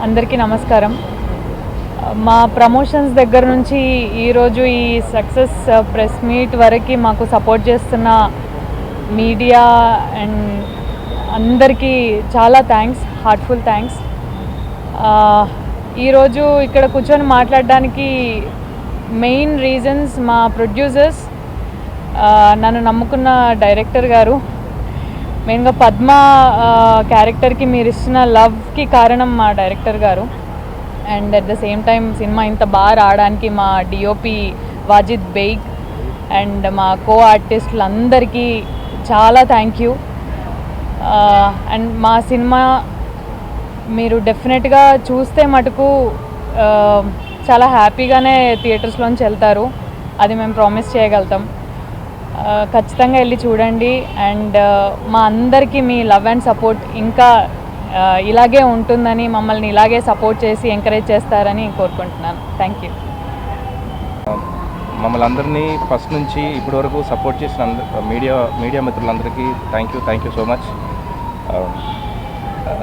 అందరికీ నమస్కారం. మా ప్రమోషన్స్ దగ్గర నుంచి ఈరోజు ఈ సక్సెస్ ప్రెస్ మీట్ వరకు మాకు సపోర్ట్ చేస్తున్న మీడియా అండ్ అందరికీ చాలా థ్యాంక్స్, హార్ట్ఫుల్ థ్యాంక్స్. ఈరోజు ఇక్కడ కూర్చొని మాట్లాడడానికి మెయిన్ రీజన్స్ మా ప్రొడ్యూసర్స్, నన్ను నమ్ముకున్న డైరెక్టర్ గారు, మెయిన్గా పద్మ క్యారెక్టర్కి మీరు ఇస్తున్న లవ్కి కారణం మా డైరెక్టర్ గారు. And at the same time cinema ఇంత బాగా రావడానికి మా డిఓపి వాజిద్ బేగ్ అండ్ మా కో ఆర్టిస్టులందరికీ చాలా థ్యాంక్ యూ. అండ్ మా సినిమా మీరు డెఫినెట్గా చూస్తే మటుకు చాలా హ్యాపీగానే థియేటర్స్లోంచి వెళ్తారు, అది మేము ప్రామిస్ చేయగలుగుతాం. ఖచ్చితంగా వెళ్ళి చూడండి. అండ్ మా అందరికీ మీ లవ్ అండ్ సపోర్ట్ ఇంకా ఇలాగే ఉంటుందని, మమ్మల్ని ఇలాగే సపోర్ట్ చేసి ఎంకరేజ్ చేస్తారని కోరుకుంటున్నాను. Thank you. మమ్మల్ని అందరినీ ఫస్ట్ నుంచి ఇప్పటి వరకు సపోర్ట్ చేసిన మీడియా మిత్రులందరికీ థ్యాంక్ యూ సో మచ్.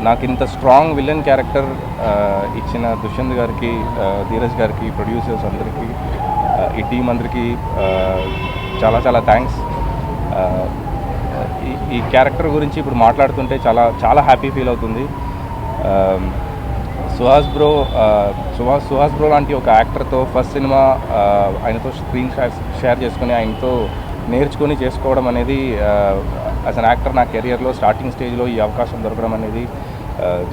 నాకు ఇంత స్ట్రాంగ్ విలన్ క్యారెక్టర్ ఇచ్చిన దుష్యంత్ గారికి, ధీరజ్ గారికి, ప్రొడ్యూసర్స్ అందరికీ, ఈ టీం అందరికీ చాలా థ్యాంక్స్. ఈ క్యారెక్టర్ గురించి ఇప్పుడు మాట్లాడుతుంటే చాలా హ్యాపీ ఫీల్ అవుతుంది. సుహాస్ బ్రో లాంటి ఒక యాక్టర్తో ఫస్ట్ సినిమా ఆయనతో స్క్రీన్ షేర్ చేసుకుని, ఆయనతో నేర్చుకొని చేసుకోవడం అనేది యాజ్ అన్ యాక్టర్ నా కెరియర్లో స్టార్టింగ్ స్టేజ్లో ఈ అవకాశం దొరకడం అనేది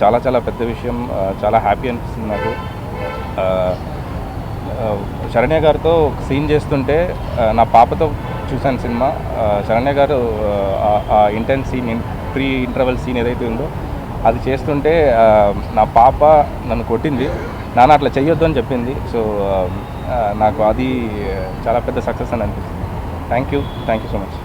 చాలా పెద్ద విషయం. చాలా హ్యాపీ అనిపిస్తుంది నాకు. శరణ్య గారితో ఒక సీన్ చేస్తుంటే నా పాపతో చూశాను సినిమా. శరణ్య గారు ఆ intense scene, pre interval scene ఏదైతే ఉందో అది చేస్తుంటే నా పాప నన్ను కొట్టింది, నాన్న అట్లా చెయ్యొద్దు అని చెప్పింది. సో నాకు అది చాలా పెద్ద సక్సెస్ అని అనిపిస్తుంది. Thank you so much.